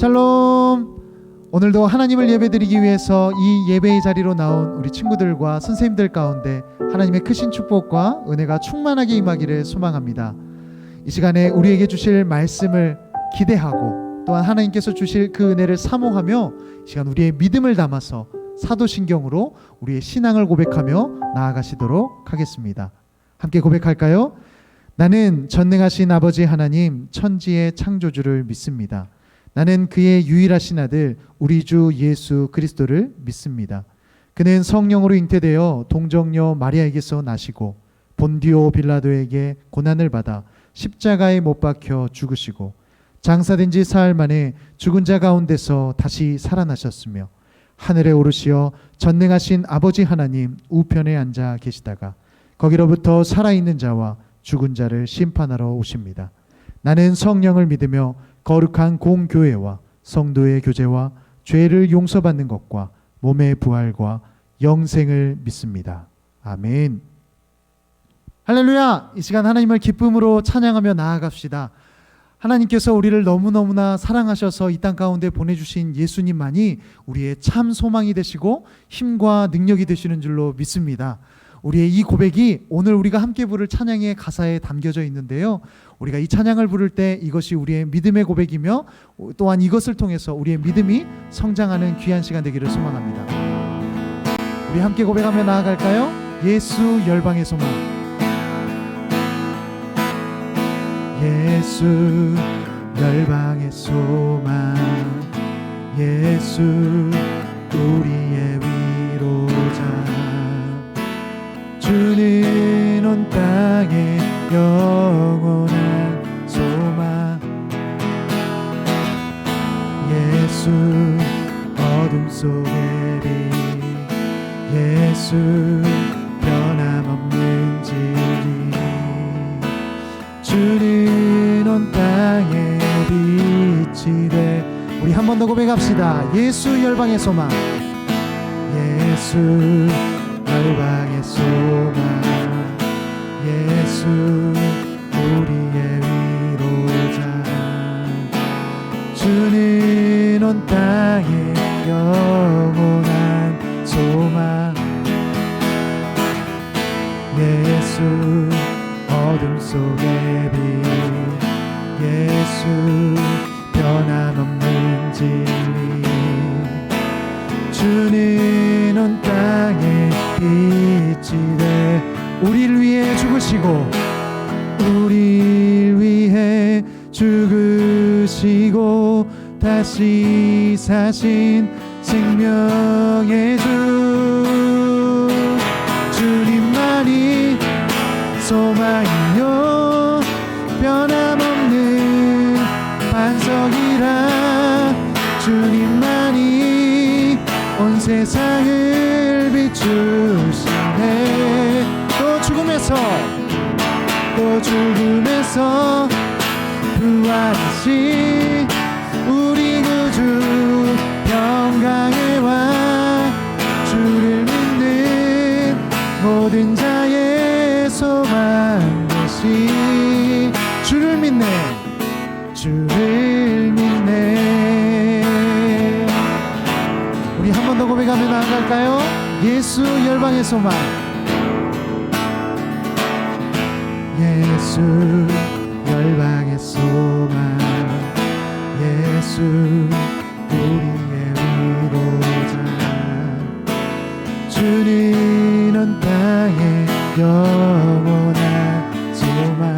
샬롬. 오늘도 하나님을 예배드리기 위해서 이 예배의 자리로 나온 우리 친구들과 선생님들 가운데 하나님의 크신 축복과 은혜가 충만하게 임하기를 소망합니다. 이 시간에 우리에게 주실 말씀을 기대하고 또한 하나님께서 주실 그 은혜를 사모하며 이 시간 우리의 믿음을 담아서 사도신경으로 우리의 신앙을 고백하며 나아가시도록 하겠습니다. 함께 고백할까요? 나는 전능하신 아버지 하나님 천지의 창조주를 믿습니다. 나는 그의 유일하신 아들 우리 주 예수 그리스도를 믿습니다. 그는 성령으로 잉태되어 동정녀 마리아에게서 나시고 본디오 빌라도에게 고난을 받아 십자가에 못 박혀 죽으시고 장사된 지 사흘 만에 죽은 자 가운데서 다시 살아나셨으며 하늘에 오르시어 전능하신 아버지 하나님 우편에 앉아 계시다가 거기로부터 살아있는 자와 죽은 자를 심판하러 오십니다. 나는 성령을 믿으며 거룩한 공교회와 성도의 교제와 죄를 용서받는 것과 몸의 부활과 영생을 믿습니다. 아멘. 할렐루야. 이 시간 하나님을 기쁨으로 찬양하며 나아갑시다. 하나님께서 우리를 너무너무나 사랑하셔서 이 땅 가운데 보내주신 예수님만이 우리의 참 소망이 되시고 힘과 능력이 되시는 줄로 믿습니다. 우리의 이 고백이 오늘 우리가 함께 부를 찬양의 가사에 담겨져 있는데요, 우리가 이 찬양을 부를 때 이것이 우리의 믿음의 고백이며 또한 이것을 통해서 우리의 믿음이 성장하는 귀한 시간 되기를 소망합니다. 우리 함께 고백하며 나아갈까요? 예수 열방의 소망. 예수 열방의 소망, 예수 우리의 위로자, 주는 온 땅의 영원한 소망. 예수 어둠 속의 빛, 예수 변함없는 진리, 주는 온 땅의 빛이 돼. 우리 한 번 더 고백합시다. 예수 열방의 소망, 예수 열방의 소망, 예수 우리의 위로자, 주는 온 땅의 영원한 소망. 예수 어둠 속의 빛, 예수 변함없는 진리, 주는 온 땅의 빛이 돼. 우리를 위해 죽으시고 우리를 위해 죽으시고 다시 사신 생명의 주, 주님만이 소망이요 변함없는 반석이라, 주님만이 온 세상을 비추시네. 또 죽음에서 부활하신 우리 구주 평강의 왕, 주를 믿는 모든 자의 소망 되시. 주를 믿네, 주를 믿네. 우리 한 번 더 고백하며 나아갈까요? 예수 열방의 소망, 예수 열방의 소망, 예수 우리의 위로자, 주는 온 땅의 영원한 소망.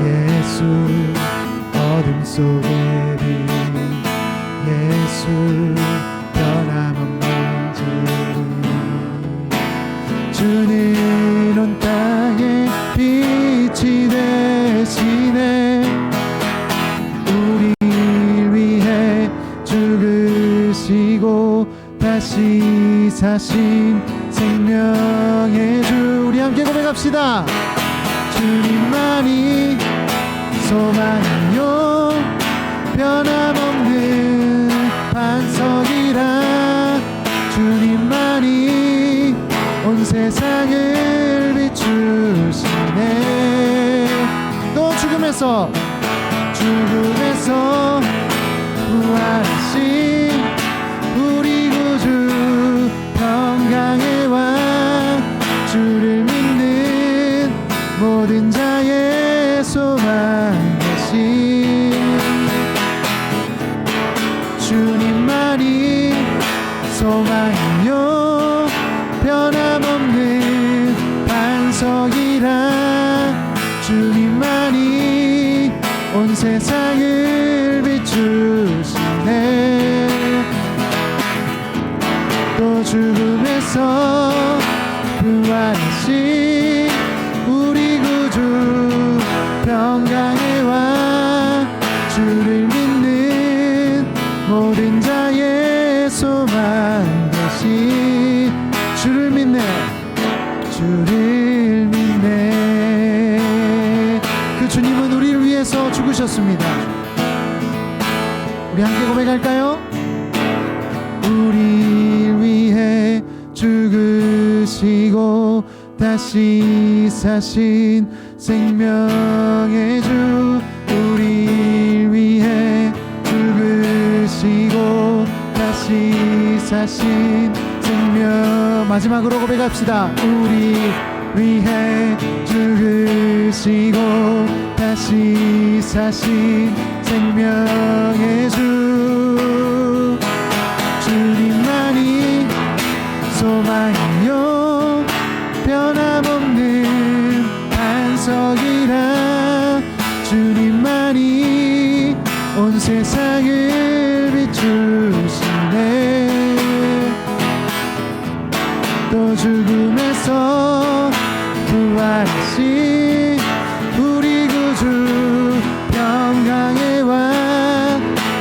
예수 어둠 속의 빛, 예수 변함없는 진리, 주는 온 땅의 빛이 되시네. 우리를 위해 죽으시고 다시 사신 생명의 주. 우리 함께 고백합시다. 주님만이 소망이요 변함없는 반석이라, 주님만이 온 세상을 비추시네. 또 죽음에서 부활하신 우리 구주 평강의 왕 주를 믿는 모든 자의 소망 되신 주님만이 소망이요 변함없는 반석이라 주님만이 온 세상을 비추시네 또 죽음에서 부활하신 우리 구주 평강의 왕 주를 믿는 모든 자의 소망 되신 주를 믿네 주를 믿네 그 주님은 우리를 위해서 죽으셨습니다. 우리 함께 고백할까요? 우리를 위해 죽으시고 다시 사신 생명의 주 우리를 위해 죽으시고 다시 사신 생명 마지막으로 고백합시다. 우리 위해 죽으시고 다시 사신 생명의 주 주님만이 소망이요 변함없는 반석이라 주님만이 온 세상을 비추시네 또 죽음에서 부활하신 우리 구주 평강의 왕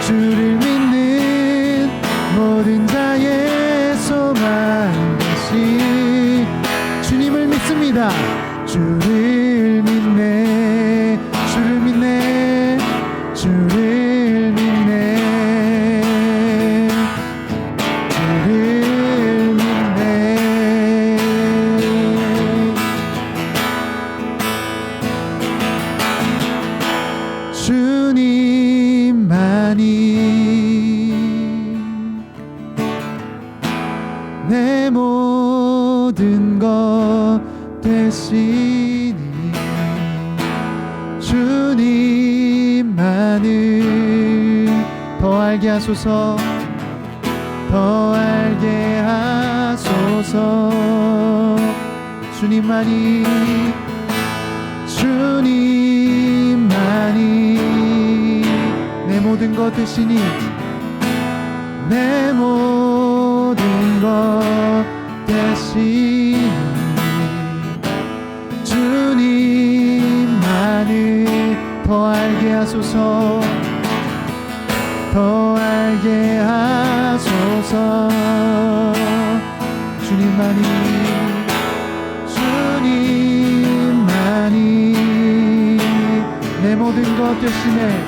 주를 믿는 모든 자의 소망 되신 주님을 믿습니다. 주를 믿네 주를 믿네 주를 믿네 주를 믿네 주님만이 내 모든 것 되시니 주님만을 더 알게 하소서 더 알게 하소서 주님만이 내 모든 것 되시니 내 모든 것 되시니 주님만을 더 알게 하소서 더 알게 하소서 주님만이 내 모든 것 되시네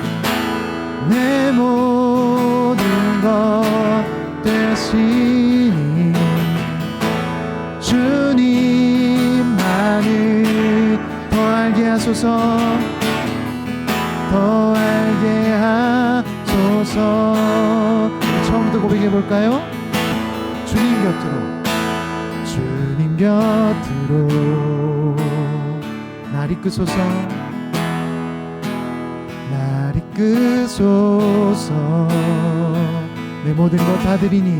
내 모든 것 되시니 주님만을 더 알게 하소서 더 알게 하소서 처음부터 고백해 볼까요? 주님 곁으로 날 이끄소서 날 이끄소서 내 모든 것 다 드리니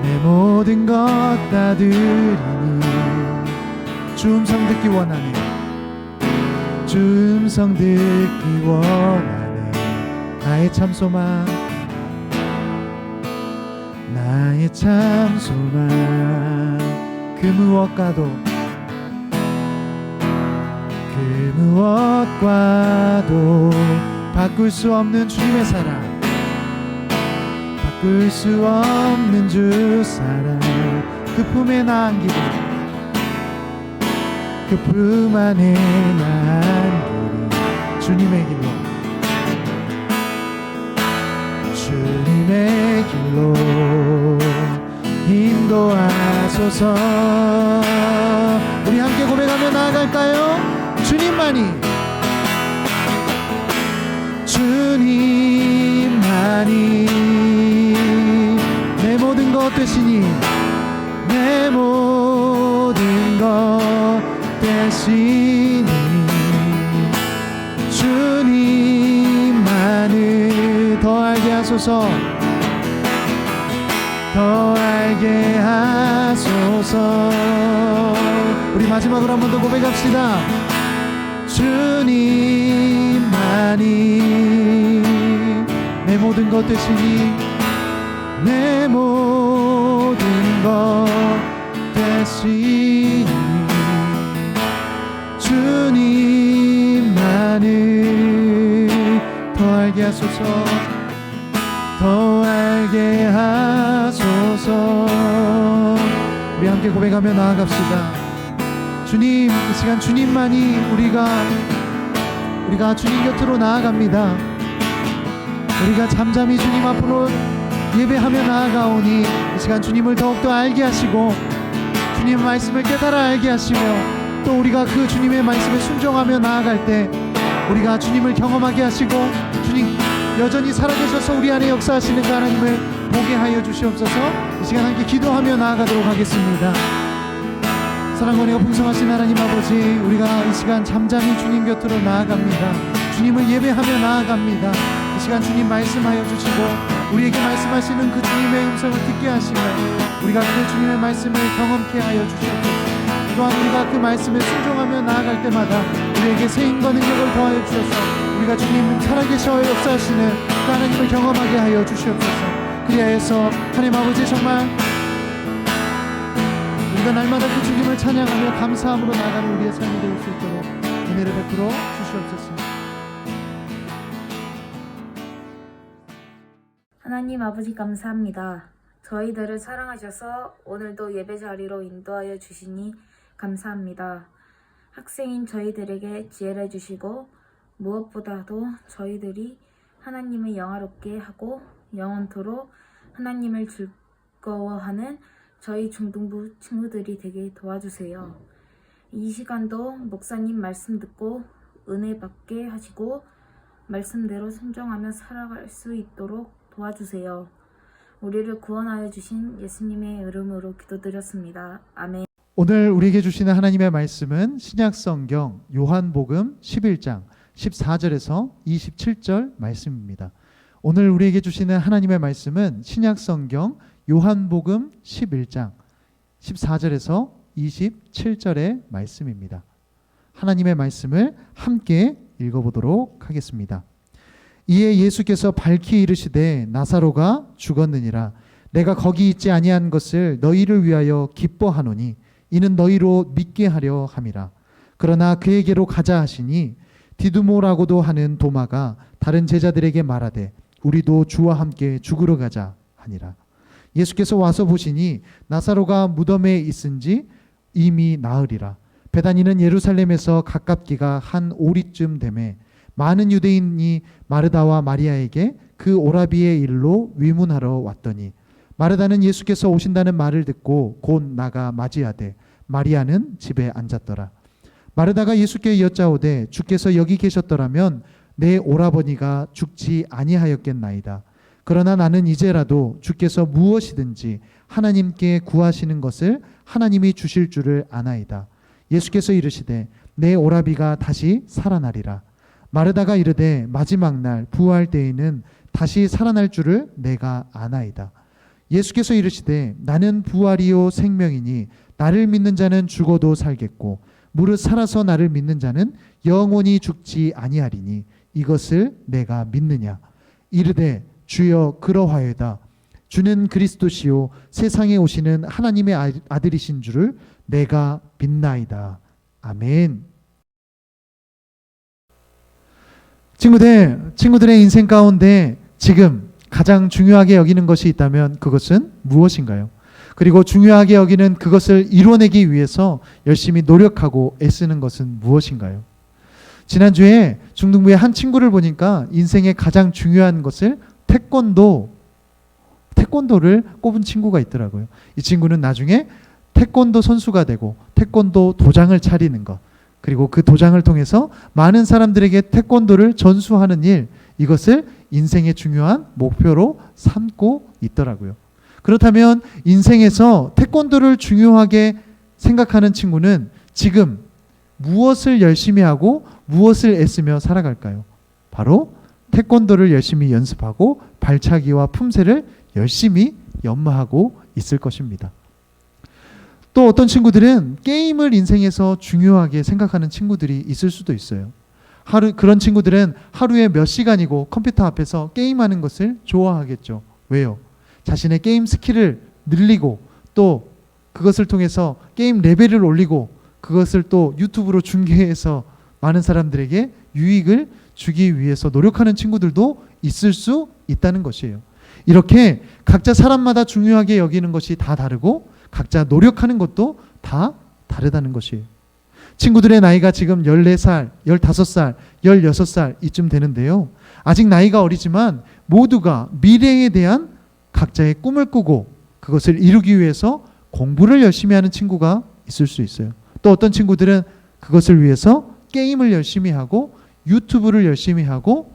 내 모든 것 다 드리니 주 음성 듣기 원하네 주 음성 듣기 원하네 나의 참 소망 나의 참 소망 그 무엇과도 바꿀 수 없는 주님의 사랑 바꿀 수 없는 주 사랑 그 품에 나 안기리 그 품 안에 나 안기리 주님의 길로 주님의 길로 인도하소서 우리 함께 고백하며 나아갈까요? 주님만이 내 모든 것 되시니 내 모든 것 되시니 주님만을 더 알게 하소서 더 알게 하소서. 우리 마지막으로 한 번 더 고백합시다. 주님만이 내 모든 것 되시니 내 모든 것 되시니 주님만을 더 알게 하소서 더 알게 하소서. 우리 함께 고백하며 나아갑시다. 주님, 이 시간 주님만이 우리가 주님 곁으로 나아갑니다. 우리가 잠잠히 주님 앞으로 예배하며 나아가오니 이 시간 주님을 더욱더 알게 하시고 주님의 말씀을 깨달아 알게 하시며 또 우리가 그 주님의 말씀에 순종하며 나아갈 때 우리가 주님을 경험하게 하시고 주님 여전히 살아계셔서 우리 안에 역사하시는 그 하나님을 보게 하여 주시옵소서. 이 시간 함께 기도하며 나아가도록 하겠습니다. 사랑과 은혜가 풍성하신 하나님 아버지, 우리가 이 시간 잠잠히 주님 곁으로 나아갑니다. 주님을 예배하며 나아갑니다. 이 시간 주님 말씀하여 주시고 우리에게 말씀하시는 그 주님의 음성을 듣게 하시며 우리가 그 주님의 말씀을 경험케 하여 주시옵소서. 또한 우리가 그 말씀에 순종하며 나아갈 때마다 우리에게 세임과 능력을 더하여 주셔서 우리가 주님 살아계셔 역사하시는 그 하나님을 경험하게 하여 주시옵소서. 그리하여서 하나님 아버지 정말 우리가 날마다 그 주님을 찬양하며 감사함으로 나가는 우리의 삶이 될 수 있도록 은혜를 베풀어 주시옵소서. 하나님 아버지 감사합니다. 저희들을 사랑하셔서 오늘도 예배 자리로 인도하여 주시니 감사합니다. 학생인 저희들에게 지혜를 주시고 무엇보다도 저희들이 하나님을 영화롭게 하고 영원토록 하나님을 즐거워하는 저희 중등부 친구들이 되게 도와주세요. 이 시간도 목사님 말씀 듣고 은혜 받게 하시고 말씀대로 순종하며 살아갈 수 있도록 도와주세요. 우리를 구원하여 주신 예수님의 이름으로 기도드렸습니다. 아멘. 오늘 우리에게 주시는 하나님의 말씀은 신약성경 요한복음 11장 14절에서 27절 말씀입니다. 오늘 우리에게 주시는 하나님의 말씀은 신약성경 요한복음 11장 14절에서 27절의 말씀입니다. 하나님의 말씀을 함께 읽어보도록 하겠습니다. 이에 예수께서 밝히 이르시되 나사로가 죽었느니라. 내가 거기 있지 아니한 것을 너희를 위하여 기뻐하노니 이는 너희로 믿게 하려 함이라. 그러나 그에게로 가자 하시니 디두모라고도 하는 도마가 다른 제자들에게 말하되 우리도 주와 함께 죽으러 가자 하니라. 예수께서 와서 보시니 나사로가 무덤에 있은지 이미 나으리라. 베다니는 예루살렘에서 가깝기가 한 오리쯤 되매 많은 유대인이 마르다와 마리아에게 그 오라비의 일로 위문하러 왔더니 마르다는 예수께서 오신다는 말을 듣고 곧 나가 맞이하되 마리아는 집에 앉았더라. 마르다가 예수께 여짜오되 주께서 여기 계셨더라면 내 오라버니가 죽지 아니하였겠나이다. 그러나 나는 이제라도 주께서 무엇이든지 하나님께 구하시는 것을 하나님이 주실 줄을 아나이다. 예수께서 이르시되 내 오라비가 다시 살아나리라. 마르다가 이르되 마지막 날 부활 때에는 다시 살아날 줄을 내가 아나이다. 예수께서 이르시되 나는 부활이요 생명이니 나를 믿는 자는 죽어도 살겠고 무릇 살아서 나를 믿는 자는 영원히 죽지 아니하리니 이것을 내가 믿느냐. 이르되 주여 그러하여다. 주는 그리스도시요 세상에 오시는 하나님의 아들이신 줄을 내가 믿나이다. 아멘. 친구들의 인생 가운데 지금 가장 중요하게 여기는 것이 있다면 그것은 무엇인가요? 그리고 중요하게 여기는 그것을 이뤄내기 위해서 열심히 노력하고 애쓰는 것은 무엇인가요? 지난주에 중등부의 한 친구를 보니까 인생의 가장 중요한 것을 태권도를 꼽은 친구가 있더라고요. 이 친구는 나중에 태권도 선수가 되고 태권도 도장을 차리는 것, 그리고 그 도장을 통해서 많은 사람들에게 태권도를 전수하는 일, 이것을 인생의 중요한 목표로 삼고 있더라고요. 그렇다면 인생에서 태권도를 중요하게 생각하는 친구는 지금 무엇을 열심히 하고 무엇을 애쓰며 살아갈까요? 바로 태권도를 열심히 연습하고 발차기와 품새를 열심히 연마하고 있을 것입니다. 또 어떤 친구들은 게임을 인생에서 중요하게 생각하는 친구들이 있을 수도 있어요. 그런 친구들은 하루에 몇 시간이고 컴퓨터 앞에서 게임하는 것을 좋아하겠죠. 왜요? 자신의 게임 스킬을 늘리고 또 그것을 통해서 게임 레벨을 올리고 그것을 또 유튜브로 중계해서 많은 사람들에게 유익을 주기 위해서 노력하는 친구들도 있을 수 있다는 것이에요. 이렇게 각자 사람마다 중요하게 여기는 것이 다 다르고 각자 노력하는 것도 다 다르다는 것이에요. 친구들의 나이가 지금 14살, 15살, 16살 이쯤 되는데요. 아직 나이가 어리지만 모두가 미래에 대한 각자의 꿈을 꾸고 그것을 이루기 위해서 공부를 열심히 하는 친구가 있을 수 있어요. 또 어떤 친구들은 그것을 위해서 게임을 열심히 하고 유튜브를 열심히 하고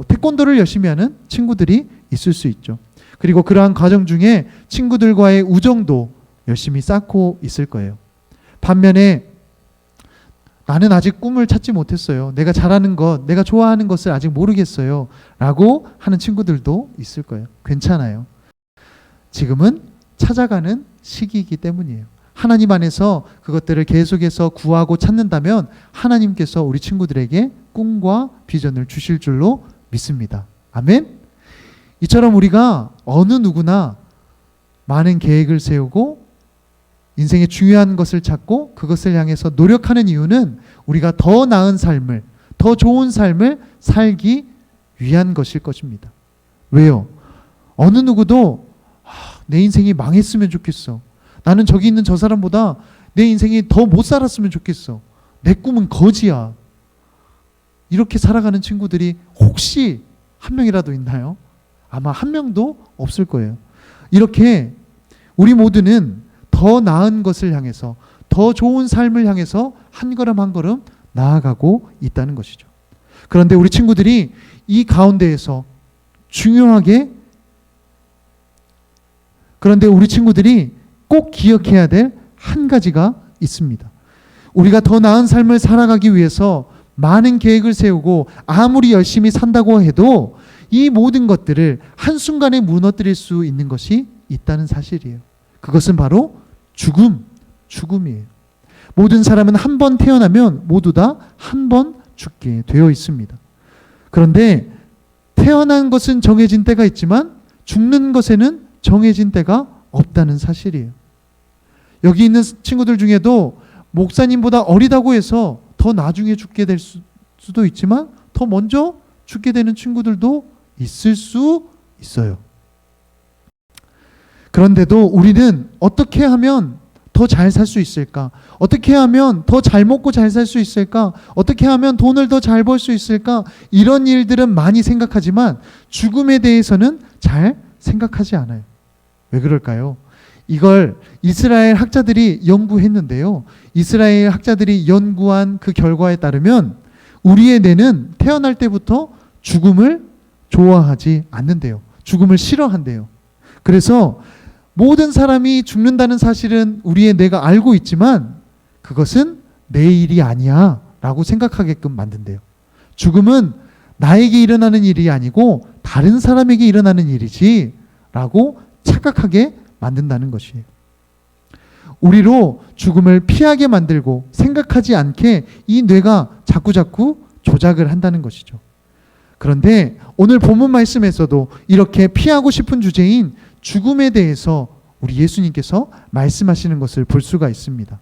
태권도를 열심히 하는 친구들이 있을 수 있죠. 그리고 그러한 과정 중에 친구들과의 우정도 열심히 쌓고 있을 거예요. 반면에 나는 아직 꿈을 찾지 못했어요. 내가 잘하는 것, 내가 좋아하는 것을 아직 모르겠어요. 라고 하는 친구들도 있을 거예요. 괜찮아요. 지금은 찾아가는 시기이기 때문이에요. 하나님 안에서 그것들을 계속해서 구하고 찾는다면 하나님께서 우리 친구들에게 꿈과 비전을 주실 줄로 믿습니다. 아멘? 이처럼 우리가 어느 누구나 많은 계획을 세우고 인생의 중요한 것을 찾고 그것을 향해서 노력하는 이유는 우리가 더 나은 삶을, 더 좋은 삶을 살기 위한 것일 것입니다. 왜요? 어느 누구도 내 인생이 망했으면 좋겠어. 나는 저기 있는 저 사람보다 내 인생이 더 못 살았으면 좋겠어. 내 꿈은 거지야. 이렇게 살아가는 친구들이 혹시 한 명이라도 있나요? 아마 한 명도 없을 거예요. 이렇게 우리 모두는 더 나은 것을 향해서 더 좋은 삶을 향해서 한 걸음 한 걸음 나아가고 있다는 것이죠. 그런데 우리 친구들이 이 가운데에서 그런데 우리 친구들이 꼭 기억해야 될 한 가지가 있습니다. 우리가 더 나은 삶을 살아가기 위해서 많은 계획을 세우고 아무리 열심히 산다고 해도 이 모든 것들을 한순간에 무너뜨릴 수 있는 것이 있다는 사실이에요. 그것은 바로 죽음이에요. 모든 사람은 한 번 태어나면 모두 다 한 번 죽게 되어 있습니다. 그런데 태어난 것은 정해진 때가 있지만 죽는 것에는 정해진 때가 없다는 사실이에요. 여기 있는 친구들 중에도 목사님보다 어리다고 해서 더 나중에 죽게 될 수도 있지만 더 먼저 죽게 되는 친구들도 있을 수 있어요. 그런데도 우리는 어떻게 하면 더 잘 살 수 있을까? 어떻게 하면 더 잘 먹고 잘 살 수 있을까? 어떻게 하면 돈을 더 잘 벌 수 있을까? 이런 일들은 많이 생각하지만 죽음에 대해서는 잘 생각하지 않아요. 왜 그럴까요? 이걸 이스라엘 학자들이 연구했는데요. 이스라엘 학자들이 연구한 그 결과에 따르면 우리의 뇌는 태어날 때부터 죽음을 좋아하지 않는데요. 죽음을 싫어한대요. 그래서 모든 사람이 죽는다는 사실은 우리의 뇌가 알고 있지만 그것은 내 일이 아니야 라고 생각하게끔 만든대요. 죽음은 나에게 일어나는 일이 아니고 다른 사람에게 일어나는 일이지 라고 착각하게 만든다는 것이에요. 우리로 죽음을 피하게 만들고 생각하지 않게 이 뇌가 자꾸자꾸 조작을 한다는 것이죠. 그런데 오늘 본문 말씀에서도 이렇게 피하고 싶은 주제인 죽음에 대해서 우리 예수님께서 말씀하시는 것을 볼 수가 있습니다.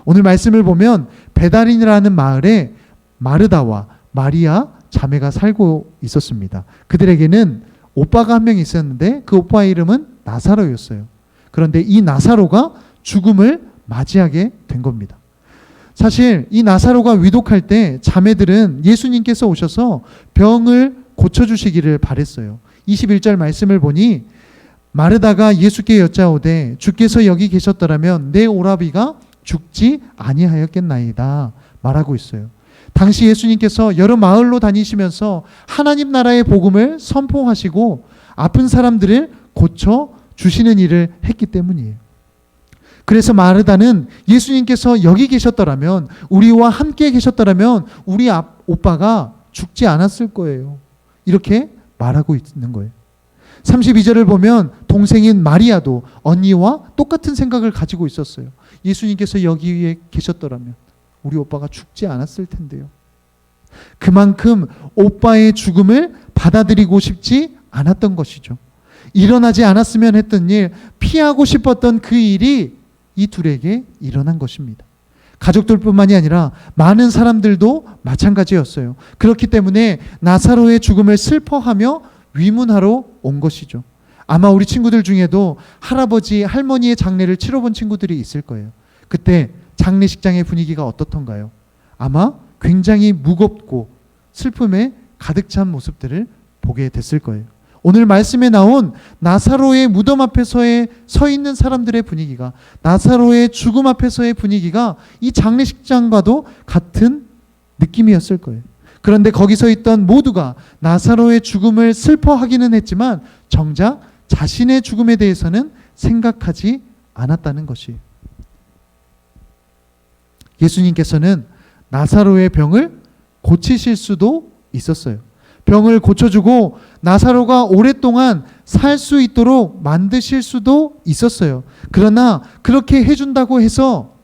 오늘 말씀을 보면 베다린이라는 마을에 마르다와 마리아 자매가 살고 있었습니다. 그들에게는 오빠가 한 명 있었는데 그 오빠의 이름은 나사로였어요. 그런데 이 나사로가 죽음을 맞이하게 된 겁니다. 사실 이 나사로가 위독할 때 자매들은 예수님께서 오셔서 병을 고쳐주시기를 바랬어요. 21절 말씀을 보니 마르다가 예수께 여짜오되 주께서 여기 계셨더라면 내 오라비가 죽지 아니하였겠나이다 말하고 있어요. 당시 예수님께서 여러 마을로 다니시면서 하나님 나라의 복음을 선포하시고 아픈 사람들을 고쳐 주시는 일을 했기 때문이에요. 그래서 마르다는 예수님께서 여기 계셨더라면, 우리와 함께 계셨더라면 우리 오빠가 죽지 않았을 거예요. 이렇게 말하고 있는 거예요. 32절을 보면 동생인 마리아도 언니와 똑같은 생각을 가지고 있었어요. 예수님께서 여기에 계셨더라면 우리 오빠가 죽지 않았을 텐데요. 그만큼 오빠의 죽음을 받아들이고 싶지 않았던 것이죠. 일어나지 않았으면 했던 일, 피하고 싶었던 그 일이 이 둘에게 일어난 것입니다. 가족들뿐만이 아니라 많은 사람들도 마찬가지였어요. 그렇기 때문에 나사로의 죽음을 슬퍼하며 위문하러 온 것이죠. 아마 우리 친구들 중에도 할아버지, 할머니의 장례를 치러본 친구들이 있을 거예요. 그때 장례식장의 분위기가 어떻던가요? 아마 굉장히 무겁고 슬픔에 가득 찬 모습들을 보게 됐을 거예요. 오늘 말씀에 나온 나사로의 무덤 앞에 서 있는 사람들의 분위기가, 나사로의 죽음 앞에서의 분위기가 이 장례식장과도 같은 느낌이었을 거예요. 그런데 거기 서 있던 모두가 나사로의 죽음을 슬퍼하기는 했지만 정작 자신의 죽음에 대해서는 생각하지 않았다는 것이에요. 예수님께서는 나사로의 병을 고치실 수도 있었어요. 병을 고쳐주고 나사로가 오랫동안 살 수 있도록 만드실 수도 있었어요. 그러나 그렇게 해준다고 해서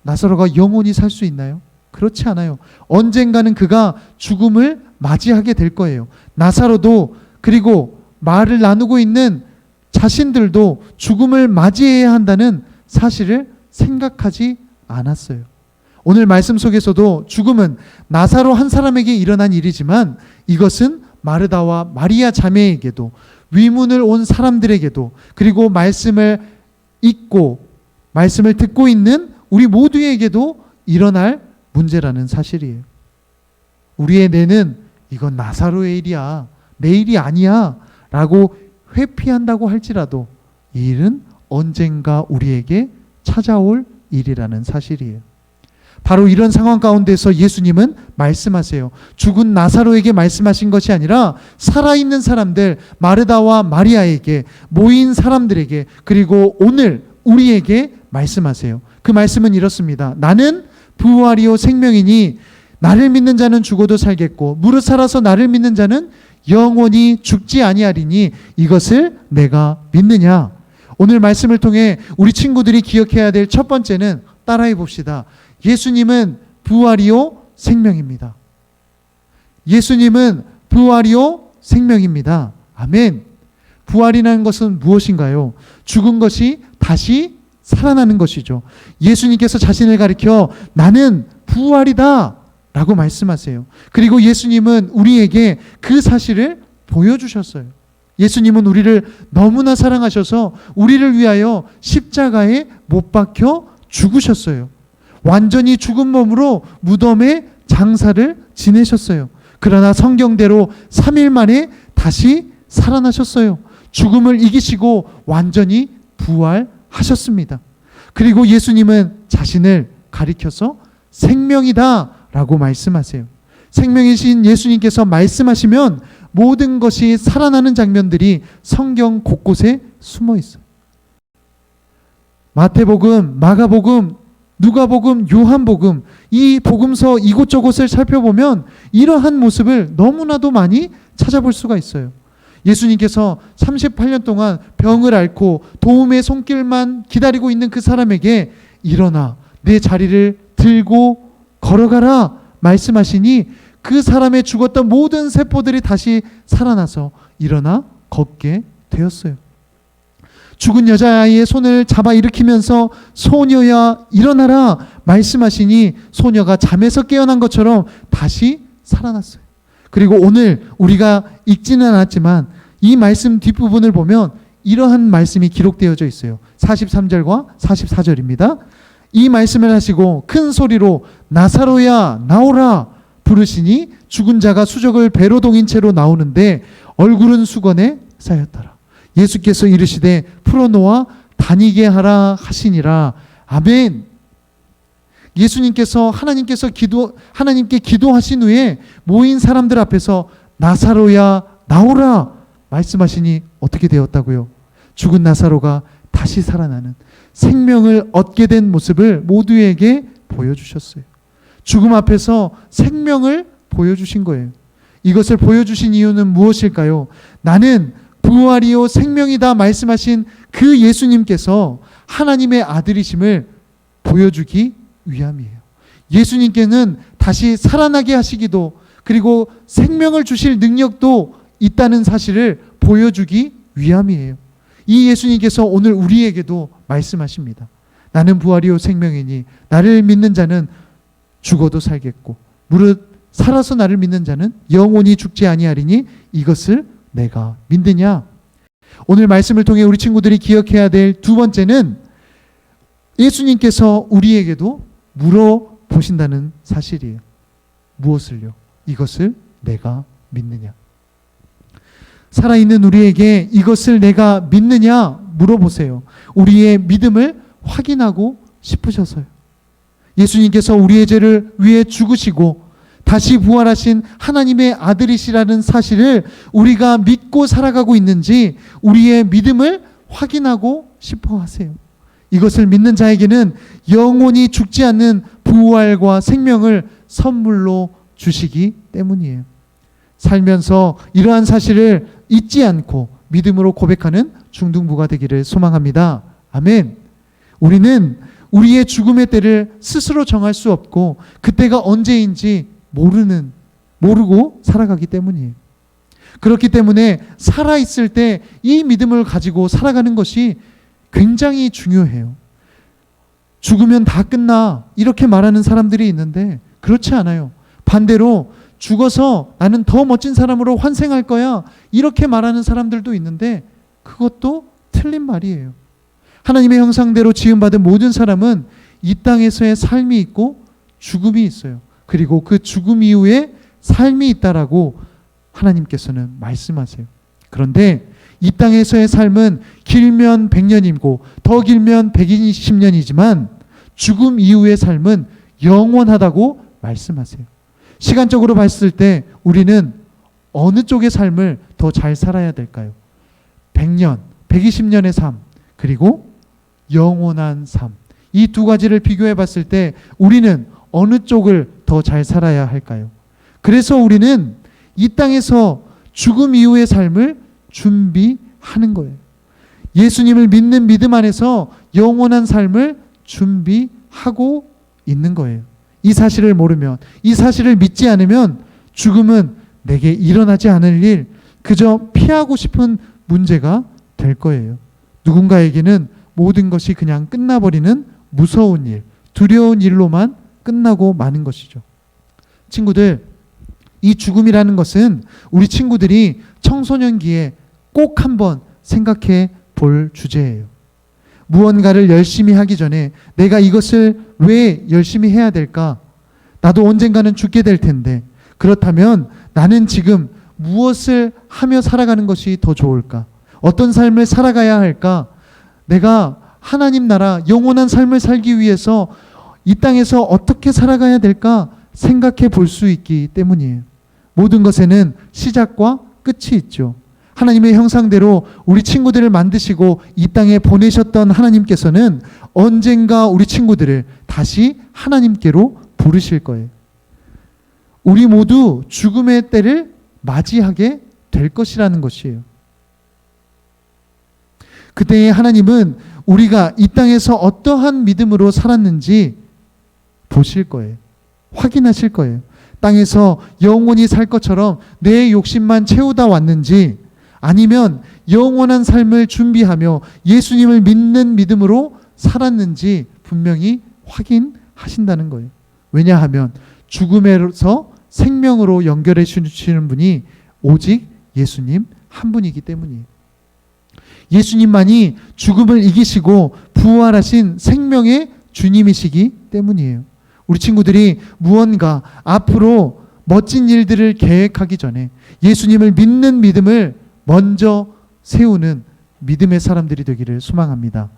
나사로가 영원히 살 수 있나요? 그렇지 않아요. 언젠가는 그가 죽음을 맞이하게 될 거예요. 나사로도, 그리고 말을 나누고 있는 자신들도 죽음을 맞이해야 한다는 사실을 생각하지 않았어요. 오늘 말씀 속에서도 죽음은 나사로 한 사람에게 일어난 일이지만 이것은 마르다와 마리아 자매에게도, 위문을 온 사람들에게도, 그리고 말씀을 읽고 말씀을 듣고 있는 우리 모두에게도 일어날 문제라는 사실이에요. 우리의 뇌는 이건 나사로의 일이야, 내 일이 아니야 라고 회피한다고 할지라도 이 일은 언젠가 우리에게 찾아올 일이라는 사실이에요. 바로 이런 상황 가운데서 예수님은 말씀하세요. 죽은 나사로에게 말씀하신 것이 아니라 살아있는 사람들, 마르다와 마리아에게, 모인 사람들에게, 그리고 오늘 우리에게 말씀하세요. 그 말씀은 이렇습니다. 나는 부활이요 생명이니 나를 믿는 자는 죽어도 살겠고 무릇 살아서 나를 믿는 자는 영원히 죽지 아니하리니 이것을 내가 믿느냐. 오늘 말씀을 통해 우리 친구들이 기억해야 될 첫 번째는, 따라해 봅시다. 예수님은 부활이요 생명입니다. 예수님은 부활이요 생명입니다. 아멘. 부활이라는 것은 무엇인가요? 죽은 것이 다시 살아나는 것이죠. 예수님께서 자신을 가리켜 나는 부활이다 라고 말씀하세요. 그리고 예수님은 우리에게 그 사실을 보여주셨어요. 예수님은 우리를 너무나 사랑하셔서 우리를 위하여 십자가에 못 박혀 죽으셨어요. 완전히 죽은 몸으로 무덤에 장사를 지내셨어요. 그러나 성경대로 3일 만에 다시 살아나셨어요. 죽음을 이기시고 완전히 부활하셨습니다. 그리고 예수님은 자신을 가리켜서 생명이다 라고 말씀하세요. 생명이신 예수님께서 말씀하시면 모든 것이 살아나는 장면들이 성경 곳곳에 숨어 있어요. 마태복음, 마가복음, 누가복음, 요한복음, 이 복음서 이곳저곳을 살펴보면 이러한 모습을 너무나도 많이 찾아볼 수가 있어요. 예수님께서 38년 동안 병을 앓고 도움의 손길만 기다리고 있는 그 사람에게 일어나 내 자리를 들고 걸어가라 말씀하시니 그 사람의 죽었던 모든 세포들이 다시 살아나서 일어나 걷게 되었어요. 죽은 여자아이의 손을 잡아 일으키면서 소녀야 일어나라 말씀하시니 소녀가 잠에서 깨어난 것처럼 다시 살아났어요. 그리고 오늘 우리가 읽지는 않았지만 이 말씀 뒷부분을 보면 이러한 말씀이 기록되어져 있어요. 43절과 44절입니다. 이 말씀을 하시고 큰 소리로 나사로야 나오라 부르시니 죽은 자가 수족을 배로 동인 채로 나오는데 얼굴은 수건에 쌓였더라. 예수께서 이르시되 풀어놓아 다니게 하라 하시니라. 아멘. 예수님께서 하나님께 기도하신 후에 모인 사람들 앞에서 나사로야 나오라 말씀하시니 어떻게 되었다고요? 죽은 나사로가 다시 살아나는 생명을 얻게 된 모습을 모두에게 보여주셨어요. 죽음 앞에서 생명을 보여주신 거예요. 이것을 보여주신 이유는 무엇일까요? 나는 부활이요 생명이다 말씀하신 그 예수님께서 하나님의 아들이심을 보여주기 위함이에요. 예수님께는 다시 살아나게 하시기도 그리고 생명을 주실 능력도 있다는 사실을 보여주기 위함이에요. 이 예수님께서 오늘 우리에게도 말씀하십니다. 나는 부활이요 생명이니 나를 믿는 자는 죽어도 살겠고 무릇 살아서 나를 믿는 자는 영원히 죽지 아니하리니 이것을 내가 믿느냐? 오늘 말씀을 통해 우리 친구들이 기억해야 될 두 번째는 예수님께서 우리에게도 물어보신다는 사실이에요. 무엇을요? 이것을 내가 믿느냐? 살아있는 우리에게 이것을 내가 믿느냐 물어보세요. 우리의 믿음을 확인하고 싶으셔서요. 예수님께서 우리의 죄를 위해 죽으시고 다시 부활하신 하나님의 아들이시라는 사실을 우리가 믿고 살아가고 있는지 우리의 믿음을 확인하고 싶어 하세요. 이것을 믿는 자에게는 영원히 죽지 않는 부활과 생명을 선물로 주시기 때문이에요. 살면서 이러한 사실을 잊지 않고 믿음으로 고백하는 중등부가 되기를 소망합니다. 아멘. 우리는 우리의 죽음의 때를 스스로 정할 수 없고 그때가 언제인지 모르고 살아가기 때문이에요. 그렇기 때문에 살아있을 때 이 믿음을 가지고 살아가는 것이 굉장히 중요해요. 죽으면 다 끝나 이렇게 말하는 사람들이 있는데 그렇지 않아요. 반대로 죽어서 나는 더 멋진 사람으로 환생할 거야 이렇게 말하는 사람들도 있는데 그것도 틀린 말이에요. 하나님의 형상대로 지음받은 모든 사람은 이 땅에서의 삶이 있고 죽음이 있어요. 그리고 그 죽음 이후에 삶이 있다라고 하나님께서는 말씀하세요. 그런데 이 땅에서의 삶은 길면 100년이고 더 길면 120년이지만 죽음 이후의 삶은 영원하다고 말씀하세요. 시간적으로 봤을 때 우리는 어느 쪽의 삶을 더 잘 살아야 될까요? 100년, 120년의 삶, 그리고 영원한 삶. 이 두 가지를 비교해 봤을 때 우리는 어느 쪽을 더 잘 살아야 할까요? 그래서 우리는 이 땅에서 죽음 이후의 삶을 준비하는 거예요. 예수님을 믿는 믿음 안에서 영원한 삶을 준비하고 있는 거예요. 이 사실을 모르면, 이 사실을 믿지 않으면 죽음은 내게 일어나지 않을 일, 그저 피하고 싶은 문제가 될 거예요. 누군가에게는 모든 것이 그냥 끝나버리는 무서운 일, 두려운 일로만 끝나고 마는 것이죠. 친구들, 이 죽음이라는 것은 우리 친구들이 청소년기에 꼭 한번 생각해 볼 주제예요. 무언가를 열심히 하기 전에 내가 이것을 왜 열심히 해야 될까? 나도 언젠가는 죽게 될 텐데 그렇다면 나는 지금 무엇을 하며 살아가는 것이 더 좋을까? 어떤 삶을 살아가야 할까? 내가 하나님 나라 영원한 삶을 살기 위해서 이 땅에서 어떻게 살아가야 될까 생각해 볼 수 있기 때문이에요. 모든 것에는 시작과 끝이 있죠. 하나님의 형상대로 우리 친구들을 만드시고 이 땅에 보내셨던 하나님께서는 언젠가 우리 친구들을 다시 하나님께로 부르실 거예요. 우리 모두 죽음의 때를 맞이하게 될 것이라는 것이에요. 그때 하나님은 우리가 이 땅에서 어떠한 믿음으로 살았는지 보실 거예요. 확인하실 거예요. 땅에서 영원히 살 것처럼 내 욕심만 채우다 왔는지 아니면 영원한 삶을 준비하며 예수님을 믿는 믿음으로 살았는지 분명히 확인하신다는 거예요. 왜냐하면 죽음에서 생명으로 연결해 주시는 분이 오직 예수님 한 분이기 때문이에요. 예수님만이 죽음을 이기시고 부활하신 생명의 주님이시기 때문이에요. 우리 친구들이 무언가 앞으로 멋진 일들을 계획하기 전에 예수님을 믿는 믿음을 먼저 세우는 믿음의 사람들이 되기를 소망합니다.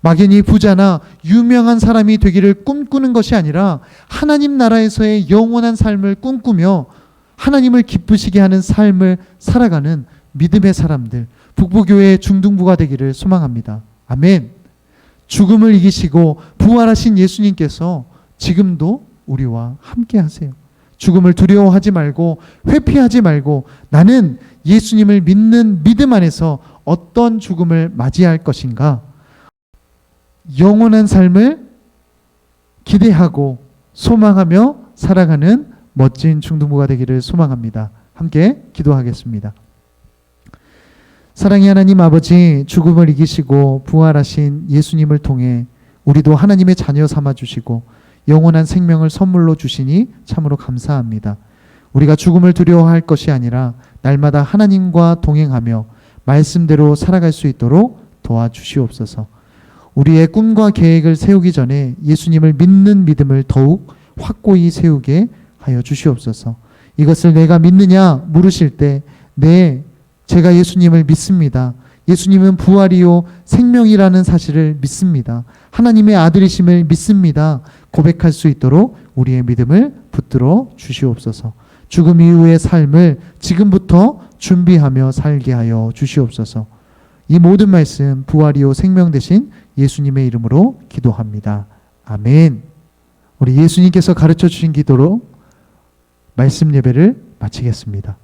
막연히 부자나 유명한 사람이 되기를 꿈꾸는 것이 아니라 하나님 나라에서의 영원한 삶을 꿈꾸며 하나님을 기쁘시게 하는 삶을 살아가는 믿음의 사람들, 북부교회의 중등부가 되기를 소망합니다. 아멘. 죽음을 이기시고 부활하신 예수님께서 지금도 우리와 함께 하세요. 죽음을 두려워하지 말고 회피하지 말고 나는 예수님을 믿는 믿음 안에서 어떤 죽음을 맞이할 것인가? 영원한 삶을 기대하고 소망하며 살아가는 멋진 중등부가 되기를 소망합니다. 함께 기도하겠습니다. 사랑의 하나님 아버지, 죽음을 이기시고 부활하신 예수님을 통해 우리도 하나님의 자녀 삼아주시고 영원한 생명을 선물로 주시니 참으로 감사합니다. 우리가 죽음을 두려워할 것이 아니라 날마다 하나님과 동행하며 말씀대로 살아갈 수 있도록 도와주시옵소서. 우리의 꿈과 계획을 세우기 전에 예수님을 믿는 믿음을 더욱 확고히 세우게 하여 주시옵소서. 이것을 내가 믿느냐 물으실 때 네, 제가 예수님을 믿습니다. 예수님은 부활이요 생명이라는 사실을 믿습니다. 하나님의 아들이심을 믿습니다. 고백할 수 있도록 우리의 믿음을 붙들어 주시옵소서. 죽음 이후의 삶을 지금부터 준비하며 살게 하여 주시옵소서. 이 모든 말씀 부활이요 생명 되신 예수님의 이름으로 기도합니다. 아멘. 우리 예수님께서 가르쳐 주신 기도로 말씀 예배를 마치겠습니다.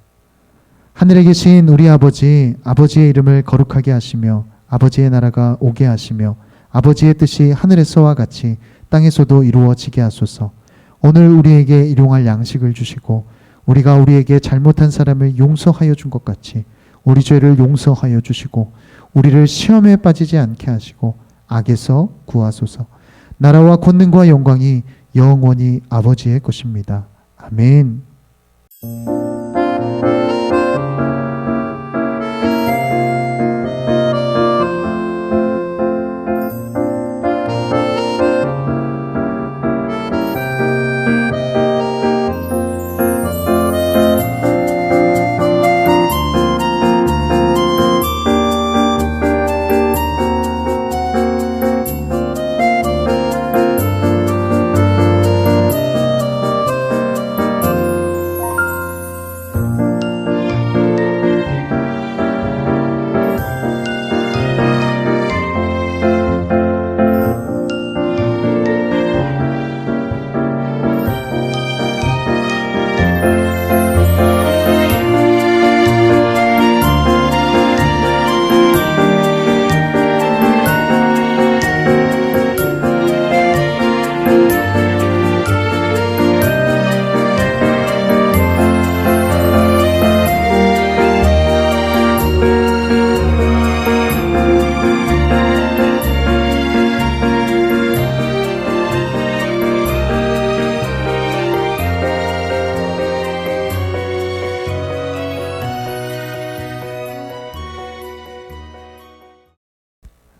하늘에 계신 우리 아버지, 아버지의 이름을 거룩하게 하시며 아버지의 나라가 오게 하시며 아버지의 뜻이 하늘에서와 같이 땅에서도 이루어지게 하소서. 오늘 우리에게 일용할 양식을 주시고 우리가 우리에게 잘못한 사람을 용서하여 준 것 같이 우리 죄를 용서하여 주시고 우리를 시험에 빠지지 않게 하시고 악에서 구하소서. 나라와 권능과 영광이 영원히 아버지의 것입니다. 아멘.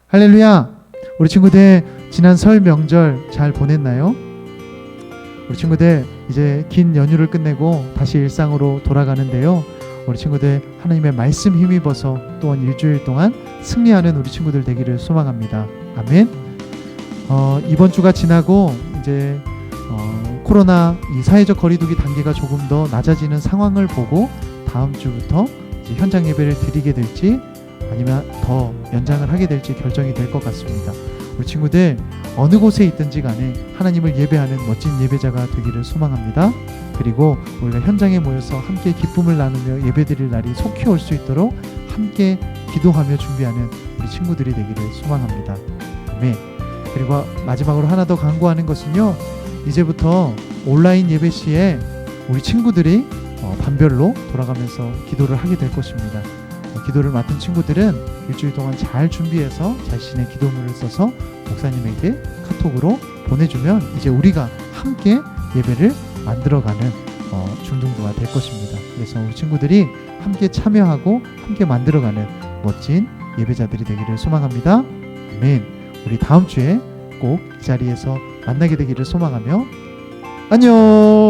할렐루야. 우리 친구들 지난 설 명절 잘 보냈나요? 우리 친구들 이제 긴 연휴를 끝내고 다시 일상으로 돌아가는데요. 우리 친구들 하나님의 말씀 힘입어서 또한 일주일 동안 승리하는 우리 친구들 되기를 소망합니다. 아멘. 이번 주가 지나고 이제 코로나 이 사회적 거리두기 단계가 조금 더 낮아지는 상황을 보고 다음 주부터 이제 현장 예배를 드리게 될지 아니면 더 연장을 하게 될지 결정이 될 것 같습니다. 우리 친구들 어느 곳에 있든지 간에 하나님을 예배하는 멋진 예배자가 되기를 소망합니다. 그리고 우리가 현장에 모여서 함께 기쁨을 나누며 예배드릴 날이 속히 올 수 있도록 함께 기도하며 준비하는 우리 친구들이 되기를 소망합니다. 아멘. 그리고 마지막으로 하나 더 강구하는 것은요, 이제부터 온라인 예배 시에 우리 친구들이 반별로 돌아가면서 기도를 하게 될 것입니다. 기도를 맡은 친구들은 일주일 동안 잘 준비해서 자신의 기도문을 써서 목사님에게 카톡으로 보내주면 이제 우리가 함께 예배를 만들어가는 중등부가 될 것입니다. 그래서 우리 친구들이 함께 참여하고 함께 만들어가는 멋진 예배자들이 되기를 소망합니다. 아멘. 우리 다음 주에 꼭 이 자리에서 만나게 되기를 소망하며 안녕.